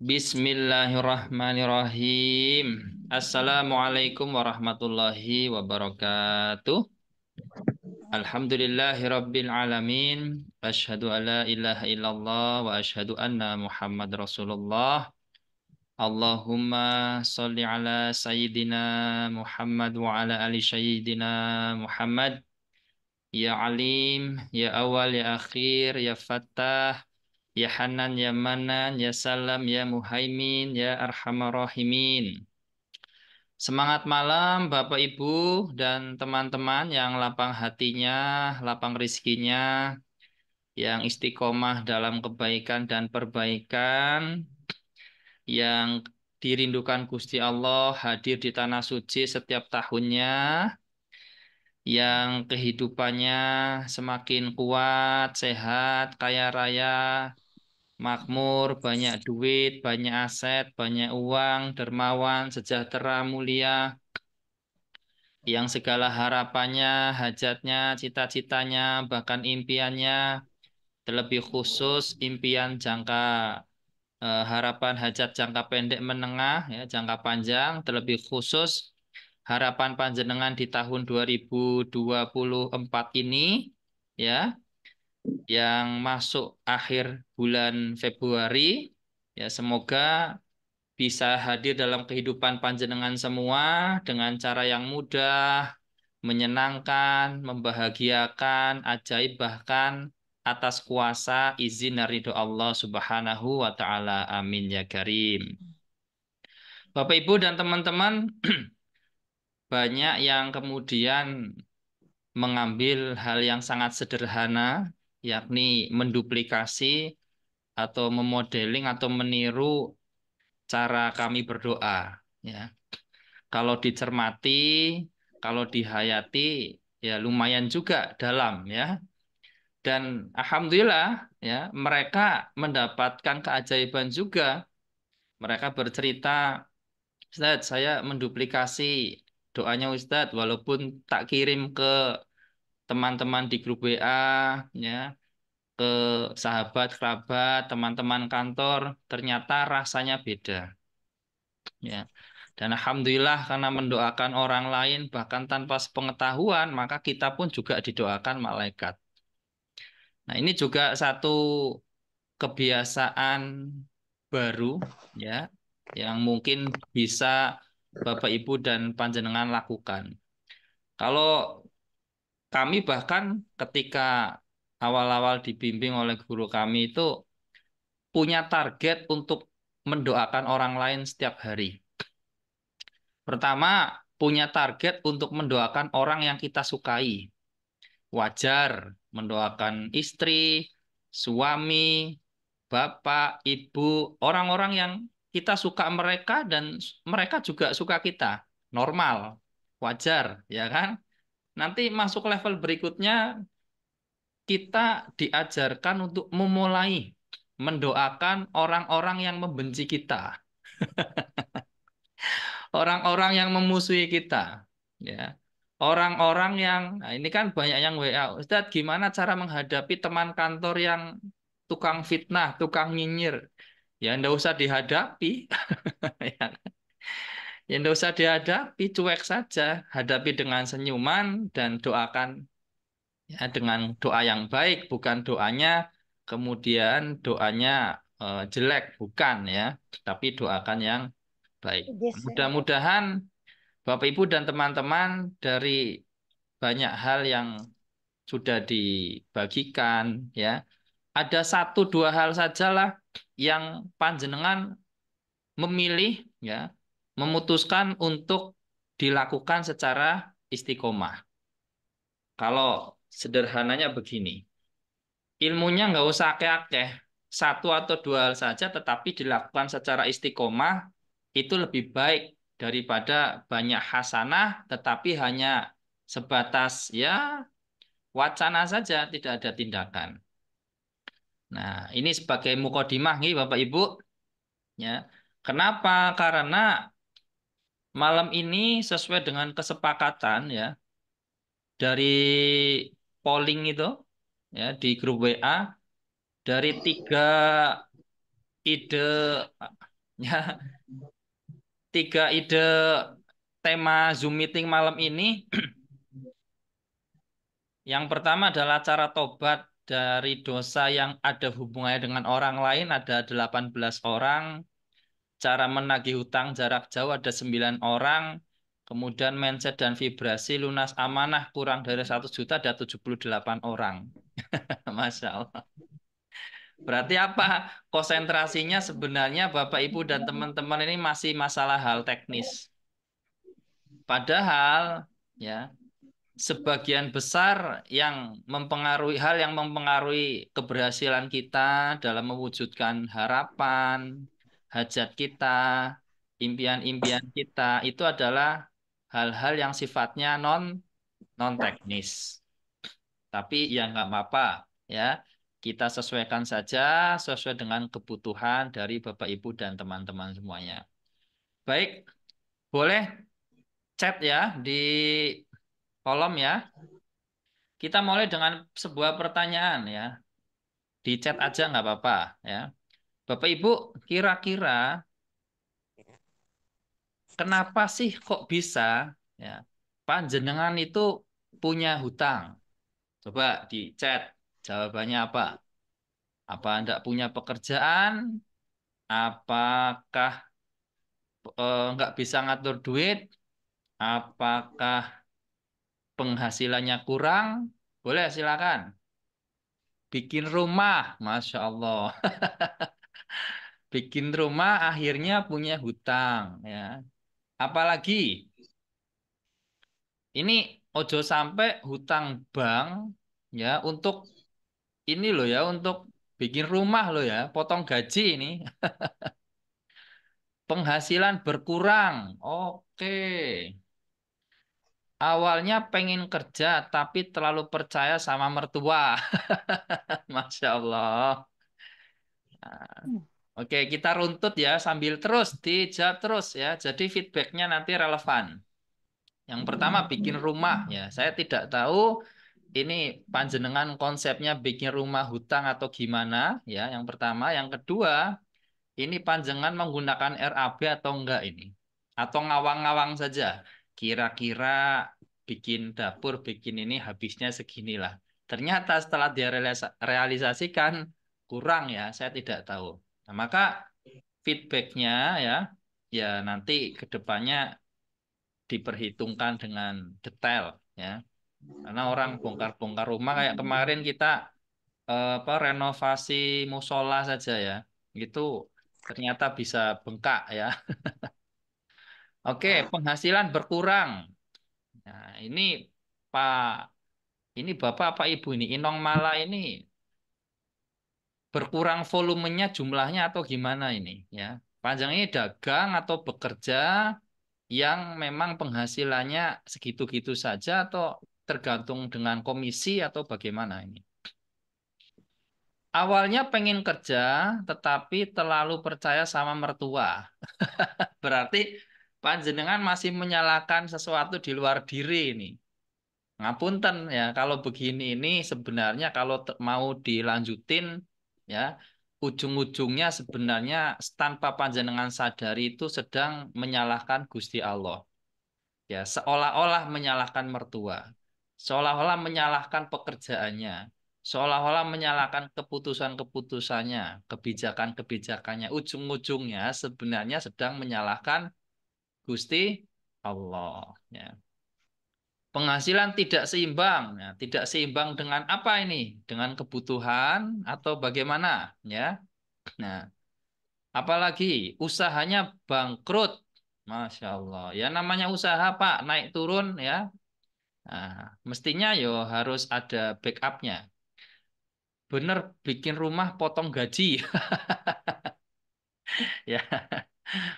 Bismillahirrahmanirrahim. Assalamualaikum warahmatullahi wabarakatuh. Alhamdulillahirabbil alamin. Asyhadu alla ilaha illallah wa asyhadu anna Muhammad Rasulullah. Allahumma sholli ala sayyidina Muhammad wa ala ali sayyidina Muhammad. Ya Alim, ya Awal, ya Akhir, ya Fattah, ya Hanan, ya Manan, ya Salam, ya Muhaimin, ya Arhamar Rahimin. Semangat malam Bapak Ibu dan teman-teman yang lapang hatinya, lapang rizkinya, yang istiqomah dalam kebaikan dan perbaikan, yang dirindukan Gusti Allah hadir di tanah suci setiap tahunnya, yang kehidupannya semakin kuat, sehat, kaya raya, makmur, banyak duit, banyak aset, banyak uang, dermawan, sejahtera, mulia, yang segala harapannya, hajatnya, cita-citanya, bahkan impiannya, terlebih khusus impian jangka harapan hajat jangka pendek menengah, ya, jangka panjang, terlebih khusus harapan panjenengan di tahun 2024 ini, ya, yang masuk akhir bulan Februari, ya semoga bisa hadir dalam kehidupan panjenengan semua dengan cara yang mudah, menyenangkan, membahagiakan, ajaib bahkan atas kuasa izin dan ridho Allah Subhanahu wa taala. Amin ya karim. Bapak Ibu dan teman-teman, banyak yang kemudian mengambil hal yang sangat sederhana, yakni menduplikasi atau memodeling atau meniru cara kami berdoa. Ya, kalau dicermati, kalau dihayati, ya lumayan juga dalam ya. Dan alhamdulillah ya, mereka mendapatkan keajaiban juga. Mereka bercerita, Ustadz, saya menduplikasi doanya Ustadz, walaupun tak kirim ke teman-teman di grup WA, ya, ke sahabat, kerabat, teman-teman kantor, ternyata rasanya beda. Ya. Dan alhamdulillah karena mendoakan orang lain bahkan tanpa sepengetahuan, maka kita pun juga didoakan malaikat. Nah, ini juga satu kebiasaan baru ya yang mungkin bisa Bapak Ibu dan panjenengan lakukan. Kalau kami bahkan ketika awal-awal dibimbing oleh guru kami itu punya target untuk mendoakan orang lain setiap hari. Pertama, punya target untuk mendoakan orang yang kita sukai. Wajar mendoakan istri, suami, bapak, ibu, orang-orang yang kita suka mereka dan mereka juga suka kita. Normal, wajar, ya kan? Nanti masuk level berikutnya, kita diajarkan untuk memulai mendoakan orang-orang yang membenci kita, orang-orang yang memusuhi kita, ya. Orang-orang yang, nah ini kan banyak yang WA, Ustadz, gimana cara menghadapi teman kantor yang tukang fitnah, tukang nyinyir? Ya, ndak usah dihadapi, ya. Ya, ndak usah dihadapi, cuek saja, hadapi dengan senyuman dan doakan ya dengan doa yang baik, bukan doanya kemudian doanya jelek, bukan ya, tapi doakan yang baik. Geser. Mudah-mudahan Bapak Ibu dan teman-teman dari banyak hal yang sudah dibagikan ya, ada satu dua hal sajalah yang panjenengan memilih ya, memutuskan untuk dilakukan secara istiqomah. Kalau sederhananya begini, ilmunya nggak usah akeh-akeh. Satu atau dua hal saja tetapi dilakukan secara istiqomah itu lebih baik daripada banyak hasanah tetapi hanya sebatas ya wacana saja, tidak ada tindakan. Nah, ini sebagai mukodimah nih Bapak Ibu, ya. Kenapa? Karena malam ini sesuai dengan kesepakatan ya dari polling itu ya di grup WA dari tiga ide Ya, tiga ide tema Zoom meeting malam ini. Yang pertama adalah cara tobat dari dosa yang ada hubungannya dengan orang lain, ada 18 orang. Cara menagih hutang jarak jauh ada 9 orang. Kemudian mindset dan vibrasi lunas amanah kurang dari 1 juta ada 78 orang. Masya Allah. Berarti apa? Konsentrasinya sebenarnya Bapak Ibu dan teman-teman ini masih masalah hal teknis. Padahal ya sebagian besar yang mempengaruhi hal yang mempengaruhi keberhasilan kita dalam mewujudkan harapan, hajat kita, impian-impian kita itu adalah hal-hal yang sifatnya non teknis. Tapi ya nggak apa-apa ya. Kita sesuaikan saja sesuai dengan kebutuhan dari Bapak Ibu dan teman-teman semuanya. Baik, boleh chat ya di kolom ya. Kita mulai dengan sebuah pertanyaan ya. Di chat aja nggak apa-apa ya. Bapak Ibu, kira-kira kenapa sih kok bisa ya panjenengan itu punya hutang? Coba di chat jawabannya apa? Apa Anda punya pekerjaan? Apakah nggak bisa ngatur duit? Apakah penghasilannya kurang? Boleh silakan. Bikin rumah, Masya Allah. Bikin rumah akhirnya punya hutang ya. Apalagi ini ojo sampai hutang bank ya untuk ini loh ya untuk bikin rumah loh ya, potong gaji ini. Penghasilan berkurang. Oke. Awalnya pengen kerja tapi terlalu percaya sama mertua. Masya Allah. Nah, oke, kita runtut ya sambil terus dijawab terus ya. Jadi feedbacknya nanti relevan. Yang pertama bikin rumah ya. Saya tidak tahu ini panjenengan konsepnya bikin rumah hutang atau gimana ya. Yang pertama, yang kedua, ini panjenengan menggunakan RAB atau enggak ini? Atau ngawang-ngawang saja. Kira-kira bikin dapur, bikin ini habisnya seginilah. Ternyata setelah dia realisasikan kurang ya, saya tidak tahu. Nah, maka feedbacknya ya, ya nanti ke depannya diperhitungkan dengan detail ya. Karena orang bongkar-bongkar rumah kayak kemarin kita apa renovasi musola saja ya. Itu ternyata bisa bengkak ya. Oke, penghasilan berkurang. Nah, Pak Bapak Pak Ibu ini Inong Mala ini berkurang volumenya jumlahnya atau gimana ini ya. Panjang ini dagang atau bekerja yang memang penghasilannya segitu-gitu saja atau tergantung dengan komisi atau bagaimana ini? Awalnya pengen kerja, tetapi terlalu percaya sama mertua. Berarti panjenengan masih menyalahkan sesuatu di luar diri ini. Ngapunten ya, kalau begini ini sebenarnya kalau mau dilanjutin ya, ujung-ujungnya sebenarnya tanpa panjenengan sadari itu sedang menyalahkan Gusti Allah. Ya, seolah-olah menyalahkan mertua, seolah-olah menyalahkan pekerjaannya, seolah-olah menyalahkan keputusan-keputusannya, kebijakan-kebijakannya. Ujung-ujungnya sebenarnya sedang menyalahkan Gusti Allah. Ya. Penghasilan tidak seimbang. Nah, tidak seimbang dengan apa ini? Dengan kebutuhan atau bagaimana? Ya. Nah, apalagi usahanya bangkrut. Masya Allah. Ya namanya usaha Pak, naik turun ya. Nah, mestinya yo harus ada backupnya. Bener bikin rumah potong gaji. Ya,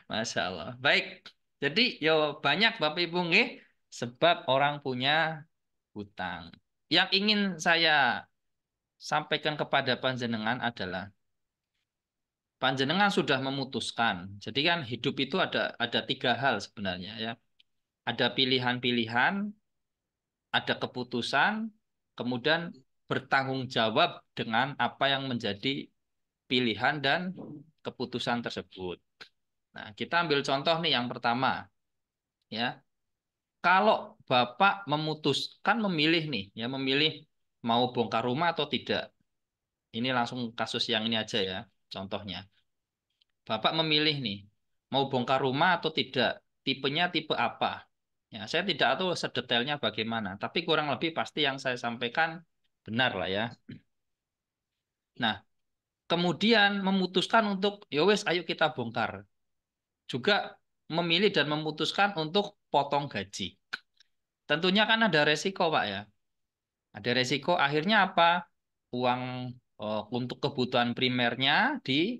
Masya Allah. Baik. Jadi yo banyak Bapak Ibu nggih sebab orang punya hutang. Yang ingin saya sampaikan kepada panjenengan adalah panjenengan sudah memutuskan. Jadi kan hidup itu ada tiga hal sebenarnya ya. Ada pilihan-pilihan, ada keputusan, kemudian bertanggung jawab dengan apa yang menjadi pilihan dan keputusan tersebut. Nah, kita ambil contoh nih yang pertama, ya. Kalau Bapak memutuskan memilih nih, ya memilih mau bongkar rumah atau tidak. Ini langsung kasus yang ini aja ya, contohnya. Bapak memilih nih, mau bongkar rumah atau tidak. Tipenya tipe apa? Ya, saya tidak tahu sedetailnya bagaimana, tapi kurang lebih pasti yang saya sampaikan benar lah ya. Nah, kemudian memutuskan untuk, ya wes, ayo kita bongkar. Juga memilih dan memutuskan untuk potong gaji. Tentunya kan ada resiko, Pak ya. Ada resiko akhirnya apa? Uang untuk kebutuhan primernya di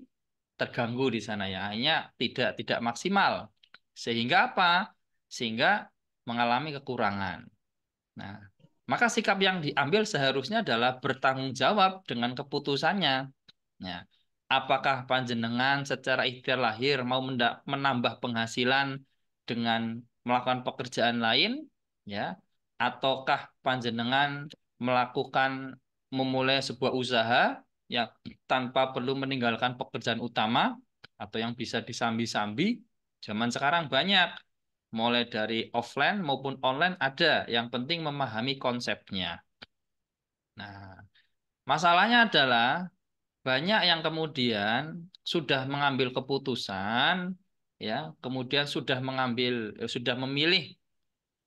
terganggu di sana ya. Akhirnya tidak maksimal. Sehingga apa? Sehingga mengalami kekurangan. Nah, maka sikap yang diambil seharusnya adalah bertanggung jawab dengan keputusannya. Ya. Apakah panjenengan secara ikhtiar lahir mau menambah penghasilan dengan melakukan pekerjaan lain, ya, ataukah panjenengan melakukan memulai sebuah usaha yang tanpa perlu meninggalkan pekerjaan utama atau yang bisa disambi-sambi? Zaman sekarang banyak, mulai dari offline maupun online ada. Yang penting memahami konsepnya. Nah, masalahnya adalah banyak yang kemudian sudah mengambil keputusan, ya, kemudian sudah memilih,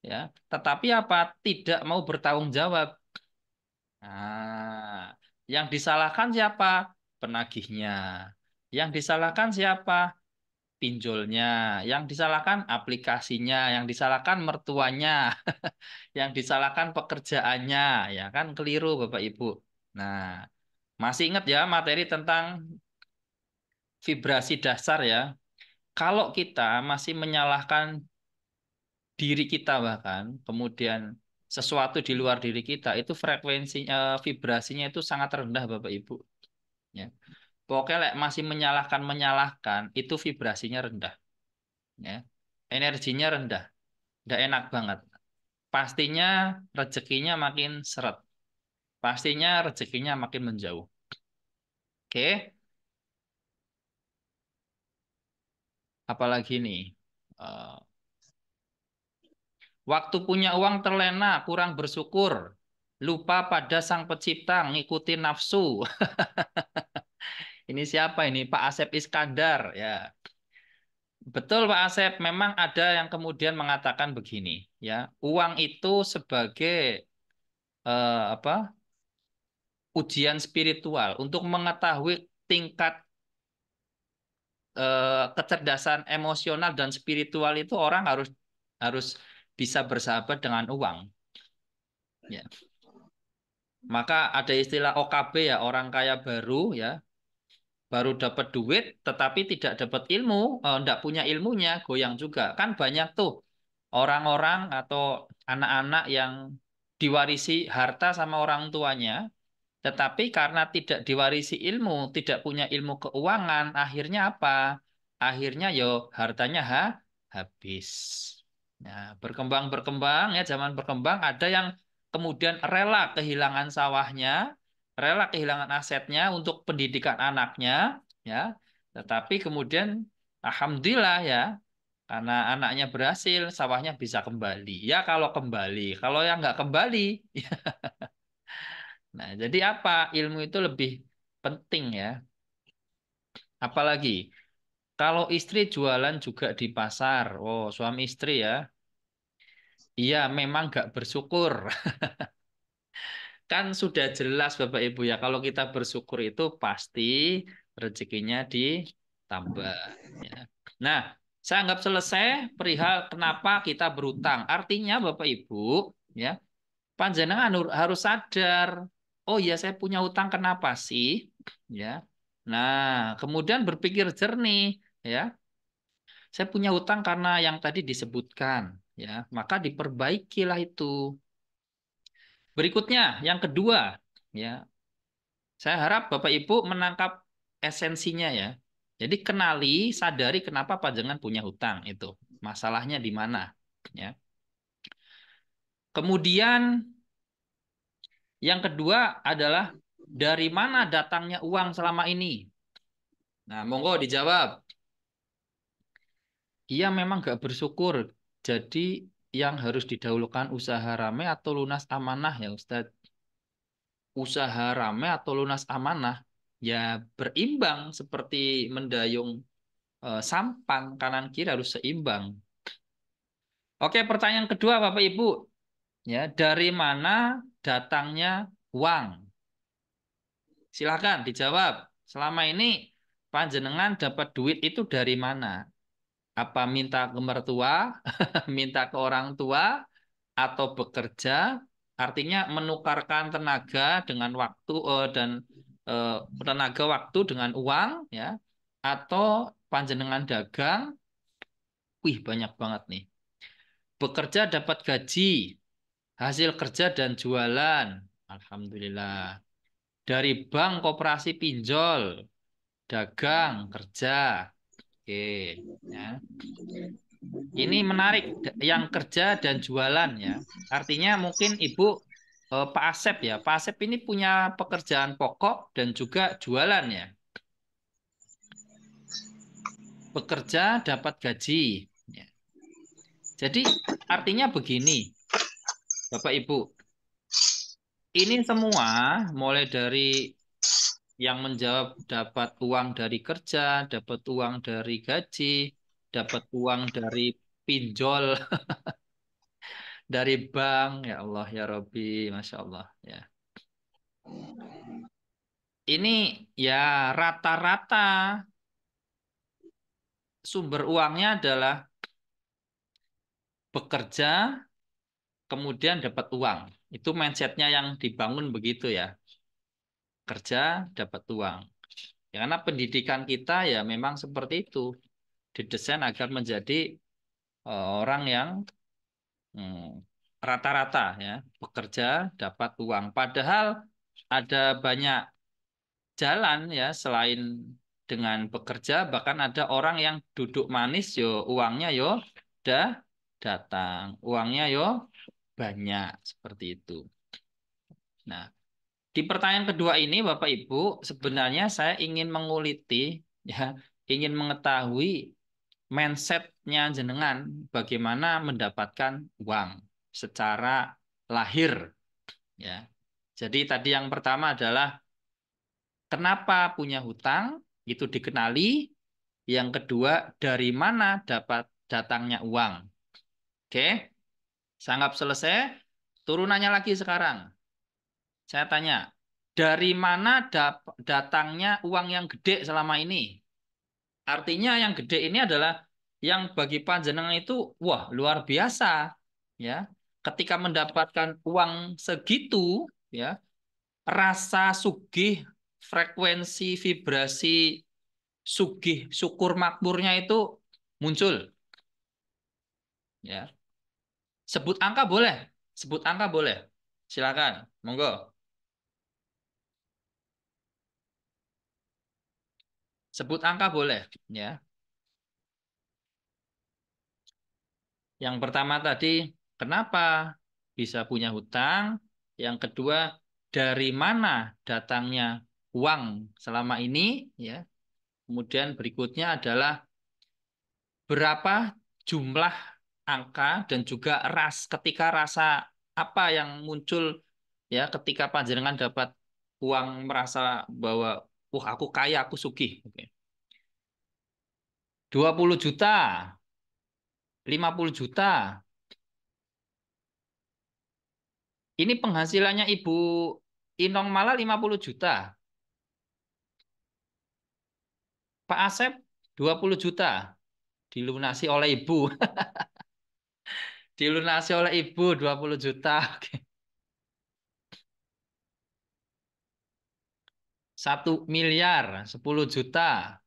ya, tetapi apa? Tidak mau bertanggung jawab. Nah, yang disalahkan siapa? Penagihnya. Yang disalahkan siapa? Pinjolnya. Yang disalahkan aplikasinya. Yang disalahkan mertuanya. Yang disalahkan pekerjaannya. Ya kan keliru Bapak Ibu. Nah, masih ingat ya materi tentang vibrasi dasar ya. Kalau kita masih menyalahkan diri kita bahkan, kemudian sesuatu di luar diri kita, itu frekuensinya, vibrasinya itu sangat rendah Bapak Ibu. Ya. Pokoknya masih menyalahkan, itu vibrasinya rendah. Ya. Energinya rendah, nggak enak banget. Pastinya rezekinya makin seret. Pastinya rezekinya makin menjauh. Oke, apalagi nih? Eh, Waktu punya uang terlena, kurang bersyukur. Lupa pada sang pencipta, ngikuti nafsu. Ini siapa ini? Pak Asep Iskandar. Ya, betul Pak Asep. Memang ada yang kemudian mengatakan begini. Ya, uang itu sebagai apa? Ujian spiritual untuk mengetahui tingkat kecerdasan emosional dan spiritual itu orang harus harus bisa bersahabat dengan uang. Ya. Maka ada istilah OKB ya, orang kaya baru ya, baru dapat duit tetapi tidak dapat ilmu, enggak punya ilmunya, goyang juga. Kan banyak tuh orang-orang atau anak-anak yang diwarisi harta sama orang tuanya, tetapi karena tidak diwarisi ilmu, tidak punya ilmu keuangan, akhirnya apa? Akhirnya yo hartanya habis. Nah, berkembang ya zaman berkembang ada yang kemudian rela kehilangan sawahnya, rela kehilangan asetnya untuk pendidikan anaknya, ya. Tetapi kemudian alhamdulillah ya, karena anaknya berhasil, sawahnya bisa kembali. Ya kalau kembali, kalau yang nggak kembali, nah jadi apa? Ilmu itu lebih penting ya. Apalagi kalau istri jualan juga di pasar, oh suami istri ya, iya memang nggak bersyukur. Kan sudah jelas Bapak Ibu ya, kalau kita bersyukur itu pasti rezekinya ditambah. Ya. Nah, saya anggap selesai perihal kenapa kita berutang. Artinya Bapak Ibu, ya, panjenengan harus sadar, oh ya saya punya utang kenapa sih? Ya. Nah, kemudian berpikir jernih, ya. Saya punya utang karena yang tadi disebutkan, ya. Maka diperbaikilah itu. Berikutnya, yang kedua, ya. Saya harap Bapak Ibu menangkap esensinya ya. Jadi kenali, sadari kenapa panjenengan punya hutang itu. Masalahnya di mana, ya. Kemudian yang kedua adalah dari mana datangnya uang selama ini? Nah, monggo dijawab. Iya memang gak bersyukur. Jadi yang harus didahulukan usaha rame atau lunas amanah ya Ustadz. Usaha rame atau lunas amanah ya berimbang seperti mendayung sampan kanan kiri harus seimbang. Oke, pertanyaan kedua Bapak Ibu. Ya, dari mana datangnya uang? Silakan dijawab. Selama ini panjenengan dapat duit itu dari mana? Apa minta ke mertua, minta ke orang tua, atau bekerja? Artinya menukarkan tenaga dengan waktu dan eh, tenaga waktu dengan uang, ya. Atau panjenengan dagang? Wih, banyak banget nih. Bekerja dapat gaji, hasil kerja dan jualan. Alhamdulillah. Dari bank koperasi pinjol, dagang, kerja. Oke, ya. Ini menarik yang kerja dan jualan ya. Artinya mungkin Ibu Pak Asep ya. Pak Asep ini punya pekerjaan pokok dan juga jualan ya. Bekerja dapat gaji. Ya. Jadi artinya begini, Bapak Ibu. Ini semua mulai dari yang menjawab dapat uang dari kerja, dapat uang dari gaji, dapat uang dari pinjol, dari bank. Ya Allah, ya Robbi, Masya Allah. Ya. Ini ya rata-rata sumber uangnya adalah bekerja, kemudian dapat uang. Itu mindsetnya yang dibangun begitu ya. Kerja, dapat uang. Ya, karena pendidikan kita ya memang seperti itu. Didesain agar menjadi orang yang Hmm, rata-rata ya bekerja dapat uang. Padahal ada banyak jalan ya selain dengan bekerja. Bahkan ada orang yang duduk manis yo uangnya yo dah datang. Uangnya yo banyak seperti itu. Nah, di pertanyaan kedua ini Bapak Ibu sebenarnya saya ingin menguliti ya ingin mengetahui mindsetnya jenengan bagaimana mendapatkan uang secara lahir ya. Jadi tadi yang pertama adalah kenapa punya hutang itu dikenali. Yang kedua dari mana dapat datangnya uang. Oke, saya anggap selesai. Turunannya lagi sekarang. Saya tanya, dari mana datangnya uang yang gede selama ini? Artinya yang gede ini adalah yang bagi panjenengan itu wah luar biasa ya. Ketika mendapatkan uang segitu ya, rasa sugih, frekuensi vibrasi sugih, syukur makmurnya itu muncul ya. Sebut angka boleh, sebut angka boleh. Silakan, monggo. Sebut angka boleh ya. Yang pertama tadi, kenapa bisa punya hutang? Yang kedua, dari mana datangnya uang selama ini? Ya. Kemudian berikutnya adalah berapa jumlah angka dan juga ketika rasa apa yang muncul ya ketika panjenengan dapat uang merasa bahwa wah aku kaya, aku sugih. Oke. 20 juta, 50 juta. Ini penghasilannya Ibu Inong malah 50 juta. Pak Asep 20 juta. Dilunasi oleh ibu. Dilunasi oleh ibu 20 juta. Oke. 1 miliar 10 juta.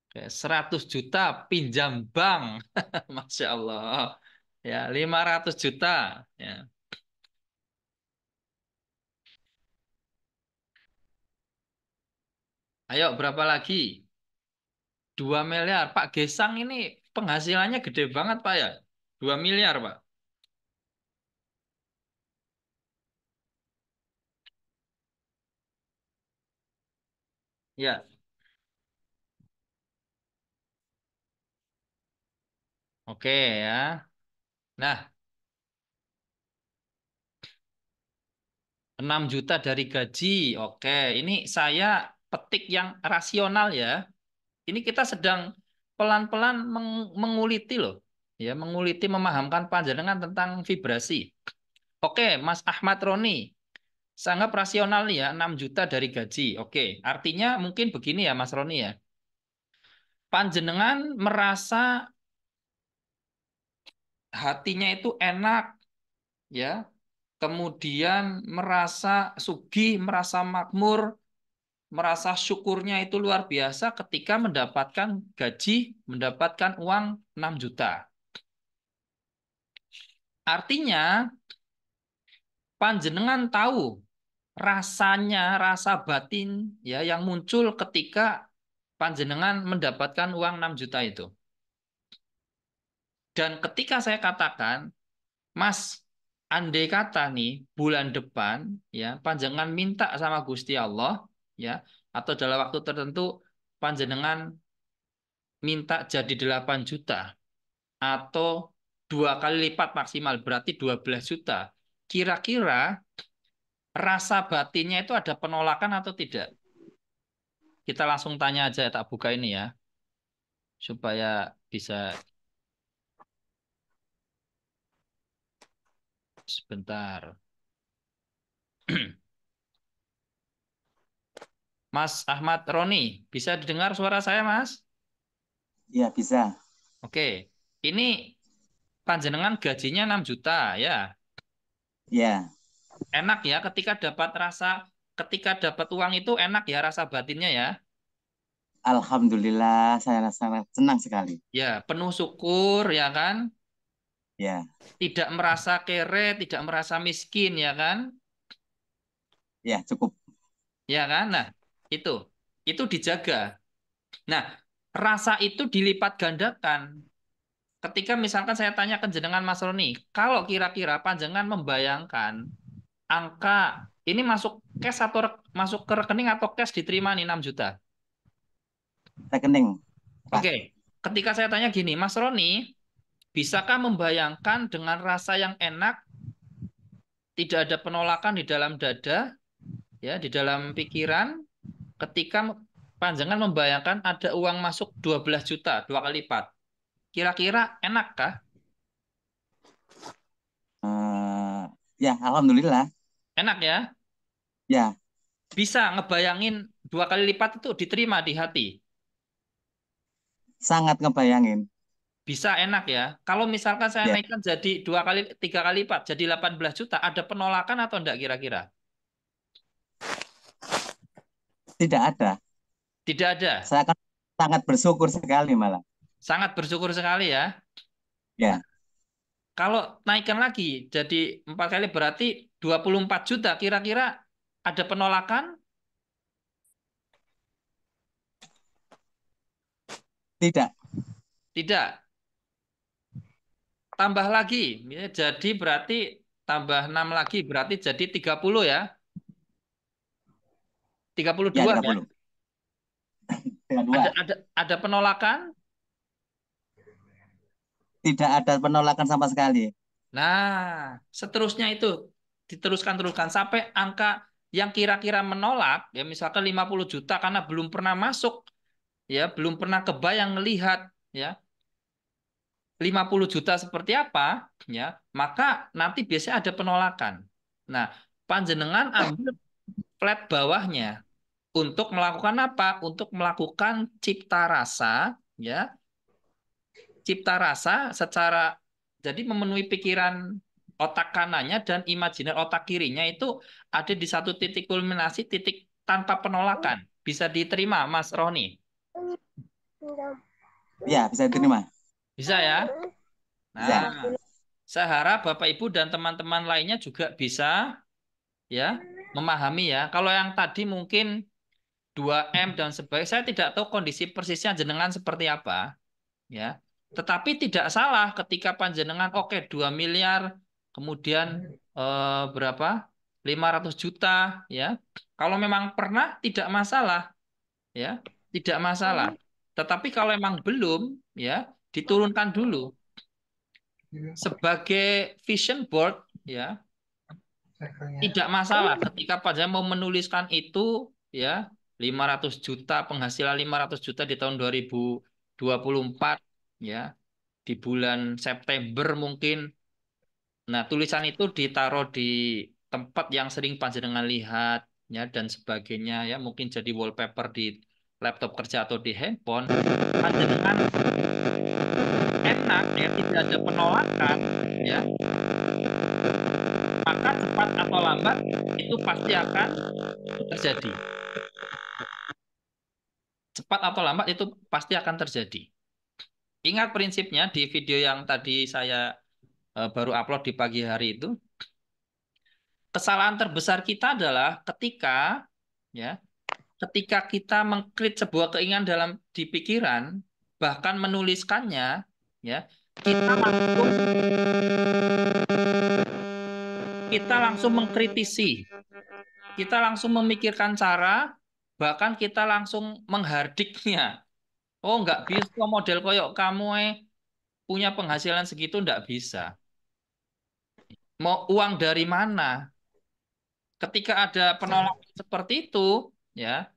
Oke. 100 juta pinjam bank. Masya Allah. Ya, 500 juta. Ya. Ayo berapa lagi? 2 miliar. Pak Gesang ini penghasilannya gede banget Pak ya. 2 miliar Pak. Ya. Oke ya. Nah, 6 juta dari gaji. Oke, ini saya petik yang rasional ya. Ini kita sedang pelan-pelan menguliti loh. Ya, menguliti memahamkan panjenengan tentang vibrasi. Oke, Mas Ahmad Roni. Sangat rasional nih ya, 6 juta dari gaji. Oke, artinya mungkin begini ya Mas Roni ya. Panjenengan merasa hatinya itu enak ya, kemudian merasa sugih, merasa makmur, merasa syukurnya itu luar biasa ketika mendapatkan gaji, mendapatkan uang 6 juta. Artinya panjenengan tahu rasanya, rasa batin ya yang muncul ketika panjenengan mendapatkan uang 6 juta itu. Dan ketika saya katakan, Mas, andai kata nih bulan depan ya panjenengan minta sama Gusti Allah ya atau dalam waktu tertentu panjenengan minta jadi 8 juta atau 2 kali lipat maksimal berarti 12 juta. Kira-kira rasa batinnya itu ada penolakan atau tidak? Kita langsung tanya aja, tak buka ini ya supaya bisa sebentar. Mas Ahmad Roni, bisa didengar suara saya, Mas? Iya, bisa. Oke, ini panjenengan gajinya 6 juta ya. Ya, Enak ya ketika dapat uang itu enak ya rasa batinnya ya. Alhamdulillah saya sangat senang sekali. Ya, penuh syukur ya kan. Ya, Tidak merasa kere, tidak merasa miskin ya kan. ya cukup. Ya kan? Nah, itu. Itu dijaga. Nah, rasa itu dilipat gandakan. Ketika misalkan saya tanya ke jenengan Mas Roni, kalau kira-kira panjenengan membayangkan angka ini masuk cash atau masuk ke rekening atau cash diterima nih 6 juta. Rekening, Pak. Oke, ketika saya tanya gini, Mas Roni, bisakah membayangkan dengan rasa yang enak, tidak ada penolakan di dalam dada, ya, di dalam pikiran, ketika panjenengan membayangkan ada uang masuk 12 juta, 2 kali lipat. Kira-kira enakkah? Ya, alhamdulillah. Enak ya? Ya, Bisa ngebayangin 2 kali lipat itu diterima di hati. sangat ngebayangin. Bisa enak ya. Kalau misalkan saya Ya, naikkan jadi 3 kali lipat, jadi 18 juta, ada penolakan atau enggak kira-kira? tidak ada. Tidak ada. Saya akan sangat bersyukur sekali malah. Sangat bersyukur sekali ya. Nah, Ya, kalau naikkan lagi jadi 4 kali berarti 24 juta, kira-kira ada penolakan? tidak. Tidak. Tambah lagi, ya, jadi berarti tambah 6 lagi berarti jadi 30 ya. tiga puluh Ya, dua tiga ya. puluh. Tiga Ada dua. ada ada penolakan? Tidak ada penolakan sama sekali. Nah, seterusnya itu diteruskan-teruskan sampai angka yang kira-kira menolak, ya misalkan 50 juta karena belum pernah masuk, ya belum pernah kebayang melihat, ya 50 juta seperti apa, ya maka nanti biasanya ada penolakan. Nah, panjenengan ambil flat bawahnya untuk melakukan apa? Untuk melakukan cipta rasa, ya cipta rasa secara jadi memenuhi pikiran otak kanannya dan imajiner otak kirinya itu ada di satu titik kulminasi titik tanpa penolakan. Bisa diterima, Mas Roni? Ya, bisa diterima. Bisa ya? Nah, Bisa. saya harap Bapak Ibu dan teman-teman lainnya juga bisa ya memahami ya. Kalau yang tadi mungkin 2M dan sebagainya, saya tidak tahu kondisi persisnya jenengan seperti apa. Ya. Tetapi tidak salah ketika panjenengan oke 2 miliar kemudian berapa? 500 juta ya. Kalau memang pernah tidak masalah ya. Tidak masalah. Tetapi kalau memang belum ya diturunkan dulu. Sebagai vision board, ya, tidak masalah ketika Panjenengan mau menuliskan itu, ya, 500 juta, penghasilan 500 juta di tahun 2024, ya, di bulan September mungkin. Nah, tulisan itu ditaruh di tempat yang sering panjenengan lihat, ya, dan sebagainya, ya, mungkin jadi wallpaper di laptop kerja atau di handphone. Panjenengan enak, ya, tidak ada penolakan, ya, maka cepat atau lambat itu pasti akan terjadi. Cepat atau lambat itu pasti akan terjadi. Ingat prinsipnya di video yang tadi saya baru upload di pagi hari itu, kesalahan terbesar kita adalah ya, ketika kita mengkrit sebuah keinginan dalam di pikiran, bahkan menuliskannya, ya, kita langsung kita langsung mengkritisi, kita langsung memikirkan cara, bahkan kita langsung menghardiknya. Oh, nggak bisa model koyok kamu punya penghasilan segitu nggak bisa. Mau uang dari mana? Ketika ada penolakan seperti itu, ya,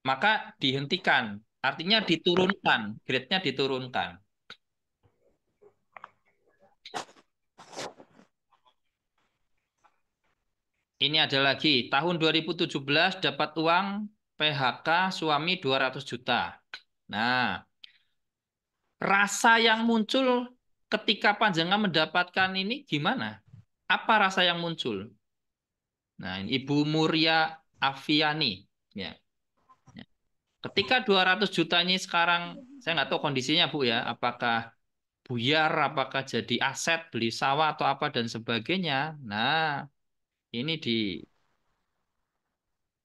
maka dihentikan. Artinya diturunkan, grade-nya diturunkan. Ini ada lagi, tahun 2017 dapat uang PHK suami 200 juta. Nah, rasa yang muncul ketika panjenengan mendapatkan ini gimana? Apa rasa yang muncul? Nah, ini Ibu Muria Aviani. Ya. Ya. Ketika 200 juta ini sekarang, saya nggak tahu kondisinya Bu ya, apakah buyar, apakah jadi aset, beli sawah atau apa dan sebagainya. Nah, ini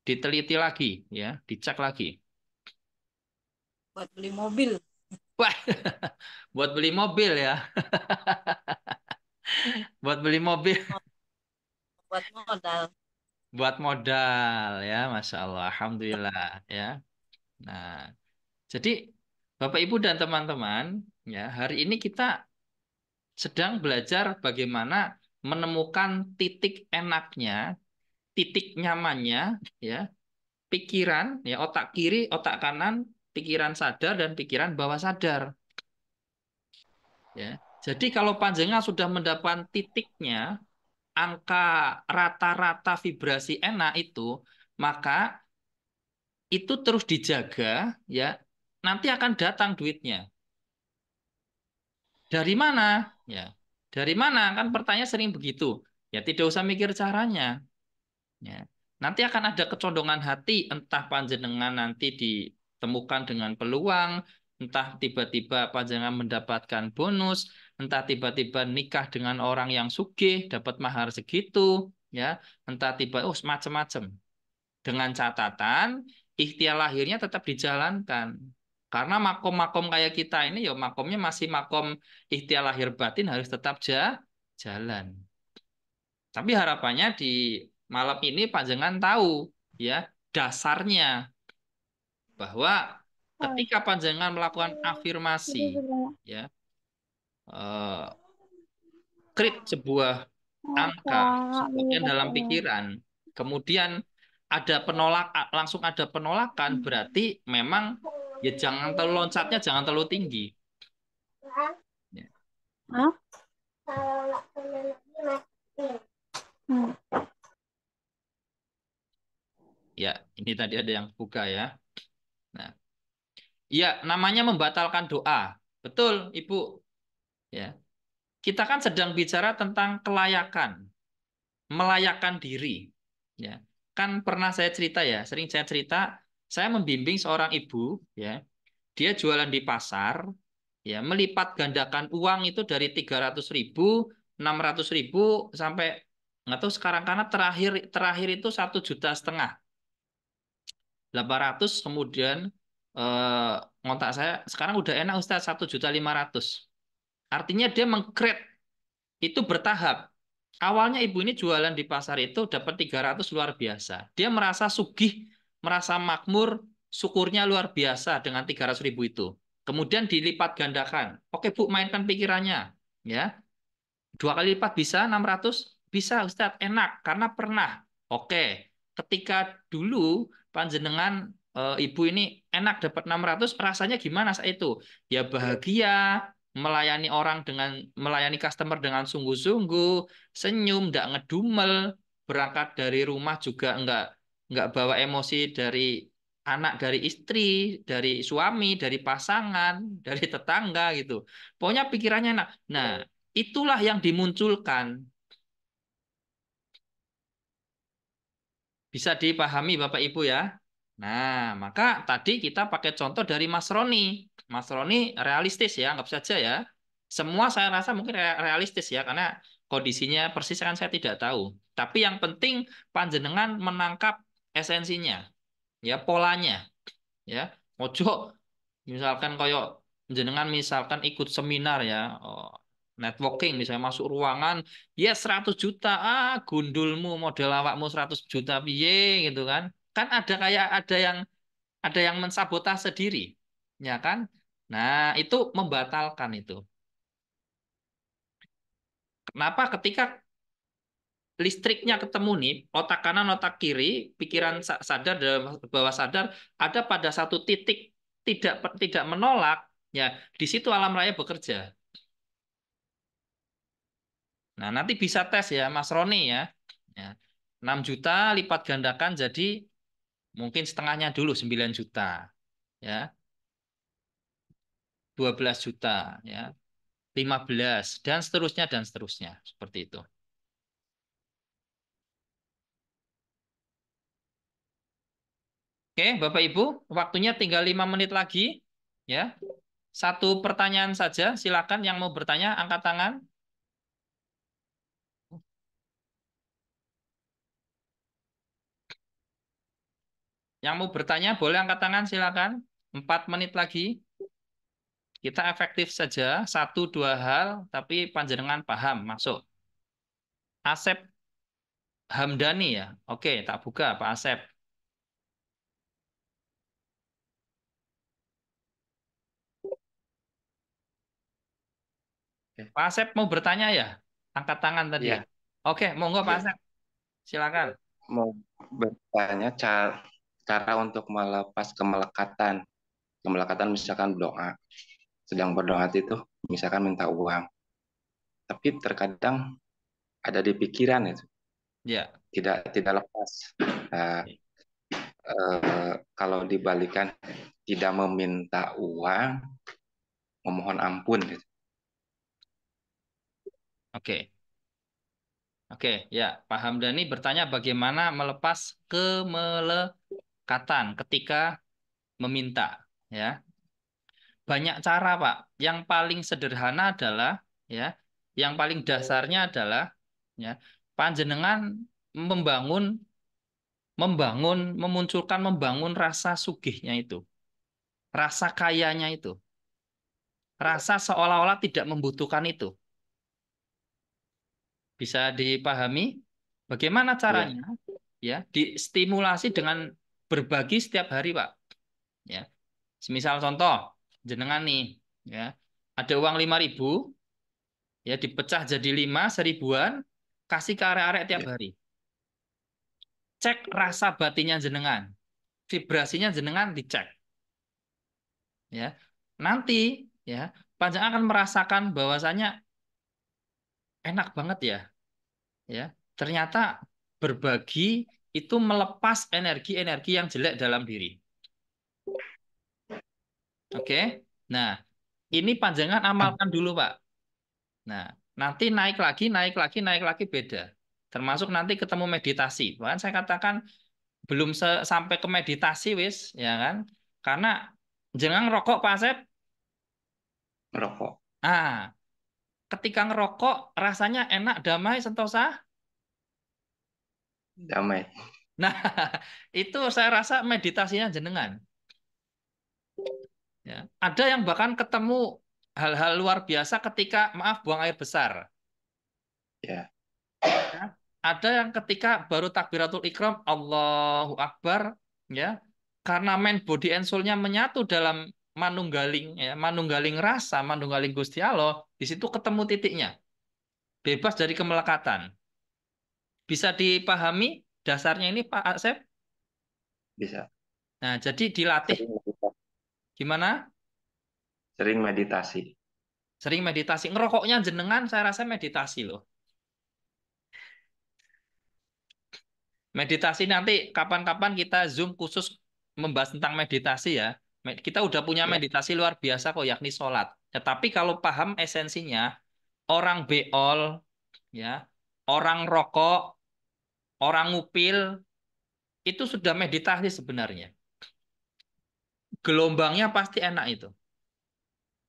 diteliti lagi, ya, dicek lagi. Buat beli mobil, Wah, buat beli mobil ya, buat beli mobil, buat modal. buat modal ya, Masya Allah, Alhamdulillah ya. Nah, jadi Bapak Ibu dan teman-teman, ya, hari ini kita sedang belajar bagaimana menemukan titik enaknya, titik nyamannya, ya, pikiran, ya, otak kiri, otak kanan, pikiran sadar dan pikiran bawah sadar, ya. Jadi kalau panjenengan sudah mendapat titiknya, angka rata-rata vibrasi enak itu, maka itu terus dijaga, ya. Nanti akan datang duitnya. Dari mana? Ya. Dari mana? Kan pertanyaan sering begitu. Ya tidak usah mikir caranya. Ya. Nanti akan ada kecondongan hati, entah panjenengan nanti ditemukan dengan peluang, entah tiba-tiba panjenengan mendapatkan bonus, entah tiba-tiba nikah dengan orang yang sugih, dapat mahar segitu, ya, entah tiba, oh, macam-macam. Dengan catatan, ikhtiar lahirnya tetap dijalankan. Karena makom-makom kayak kita ini, ya makomnya masih makom ikhtiar lahir batin harus tetap jalan. Tapi harapannya di malam ini panjenengan tahu, ya, dasarnya bahwa ketika panjenengan melakukan afirmasi, ya, eh, create sebuah angka, sebagian dalam pikiran, kemudian ada penolak, langsung ada penolakan, berarti memang ya jangan terlalu loncatnya, jangan terlalu tinggi. Ya, Hah? ya, ini tadi ada yang buka ya. Nah, ya, namanya membatalkan doa. Betul, Ibu. Ya, kita kan sedang bicara tentang kelayakan, melayakkan diri. Ya, kan pernah saya cerita ya, sering saya cerita, saya membimbing seorang ibu, ya, dia jualan di pasar, ya, melipat gandakan uang itu dari 300.000, 600.000 sampai nggak tahu sekarang karena terakhir terakhir itu 1,5 juta, 800 kemudian eh, ngontak saya sekarang udah enak Ustaz 1,5 juta. Artinya dia mengcreate itu bertahap. Awalnya ibu ini jualan di pasar itu dapat 300 luar biasa. Dia merasa sugih, merasa makmur, syukurnya luar biasa dengan 300.000 itu. Kemudian dilipat gandakan. Oke Bu, mainkan pikirannya. Ya. 2 kali lipat bisa 600? Bisa, Ustadz. Enak, karena pernah. Oke, ketika dulu panjenengan ibu ini enak dapat 600, rasanya gimana saat itu? Ya bahagia, melayani orang dengan melayani customer dengan sungguh-sungguh, senyum, nggak ngedumel, berangkat dari rumah juga nggak bawa emosi dari anak, dari istri, dari suami, dari pasangan, dari tetangga gitu. Pokoknya pikirannya enak. Nah, itulah yang dimunculkan. Bisa dipahami Bapak Ibu ya. Nah, maka tadi kita pakai contoh dari Mas Roni. Mas Roni realistis ya, anggap saja ya. Semua saya rasa mungkin realistis ya, karena kondisinya persis kan saya tidak tahu. Tapi yang penting panjenengan menangkap esensinya, ya polanya, ya. Ojo misalkan koyo jenengan misalkan ikut seminar ya, networking misalnya masuk ruangan, ya 100 juta, gundulmu model awakmu 100 juta piye gitu kan. Kan ada kayak ada yang mensabotase diri, ya kan? Nah, itu membatalkan itu. Kenapa ketika listriknya ketemu nih, otak kanan, otak kiri, pikiran sadar dan bawah sadar ada pada satu titik tidak tidak menolak, ya di situ alam raya bekerja. Nah, nanti bisa tes ya, Mas Roni ya. Ya. 6 juta lipat gandakan jadi mungkin setengahnya dulu 9 juta. Ya, 12 juta. Ya, 15. Dan seterusnya. Seperti itu. Oke, Bapak Ibu, waktunya tinggal 5 menit lagi. Ya, satu pertanyaan saja. Silakan yang mau bertanya, angkat tangan. Yang mau bertanya, boleh angkat tangan, silakan. 4 menit lagi. Kita efektif saja, satu dua hal, tapi panjenengan paham, masuk. Asep Hamdani ya. Oke, tak buka Pak Asep. Oke. Pak Asep mau bertanya ya? Angkat tangan tadi ya. Iya, Oke, monggo Pak iya. Asep. Silakan. Mau bertanya cara untuk melepas kemelekatan. Kemelekatan misalkan doa. Sedang berdoa itu misalkan minta uang. Tapi terkadang ada di pikiran itu. Ya. Tidak lepas. Nah, kalau dibalikan tidak meminta uang, memohon ampun gitu. Oke. Oke, ya. Pak Hamdani bertanya bagaimana melepas kemelekatan ketika meminta, ya. Banyak cara, Pak. Yang paling sederhana adalah ya, yang paling dasarnya adalah ya, panjenengan membangun membangun rasa sugihnya itu, rasa kayanya itu, rasa seolah-olah tidak membutuhkan itu. Bisa dipahami? Bagaimana Iya, caranya? Ya, distimulasi dengan berbagi setiap hari, Pak. Ya, semisal contoh, jenengan nih, ya, ada uang 5.000, ya dipecah jadi 5 seribuan, kasih ke arek-arek tiap iya, hari. Cek rasa batinnya jenengan, vibrasinya jenengan dicek. Ya, nanti ya panjang akan merasakan bahwasanya enak banget ya, ya. Ternyata berbagi itu melepas energi-energi yang jelek dalam diri. Oke. Nah, ini panjangan amalkan dulu, Pak. Nah, nanti naik lagi, naik lagi, naik lagi beda. Termasuk nanti ketemu meditasi. Bahkan saya katakan belum sampai ke meditasi wis, ya kan? Karena jangan ngerokok, Pak Asep. merokok. Ah, ketika ngerokok rasanya enak, damai, sentosa. Damai. Nah, itu saya rasa meditasinya jenengan. Ya. Ada yang bahkan ketemu hal-hal luar biasa ketika, maaf, buang air besar. Ya, Ya. Ada yang ketika baru takbiratul ikram, Allahu Akbar, ya, karena main body and soul-nya menyatu dalam manunggaling, ya, manunggaling rasa, manunggaling Gusti Allah, di situ ketemu titiknya. bebas dari kemelekatan. Bisa dipahami dasarnya ini Pak Asep? Bisa. Nah, jadi dilatih Sering meditasi. gimana? Sering meditasi. Sering meditasi. Ngerokoknya jenengan saya rasa meditasi loh. Meditasi nanti kapan-kapan kita Zoom khusus membahas tentang meditasi ya. Kita udah punya Ya. meditasi luar biasa kok, yakni sholat. Tetapi kalau paham esensinya, orang beol, ya, orang rokok, orang ngupil, itu sudah meditasi sebenarnya. Gelombangnya pasti enak itu.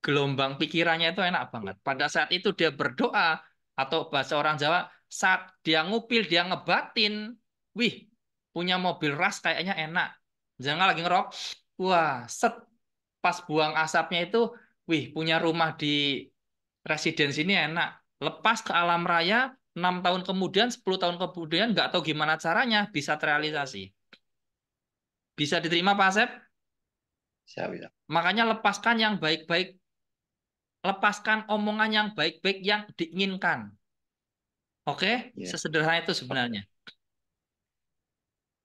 Gelombang pikirannya itu enak banget. Pada saat itu dia berdoa, atau bahasa orang Jawa, saat dia ngupil, dia ngebatin, wih, punya mobil ras kayaknya enak. Jangan lagi ngerok, wah, set, pas buang asapnya itu, wih, punya rumah di residensi ini enak. Lepas ke alam raya, 6 tahun kemudian, 10 tahun kemudian, nggak tahu gimana caranya, bisa terrealisasi. Bisa diterima, Pak Asep? Bisa, bisa. Makanya lepaskan yang baik-baik, lepaskan omongan yang baik-baik yang diinginkan. Oke, Ya. sesederhana itu sebenarnya.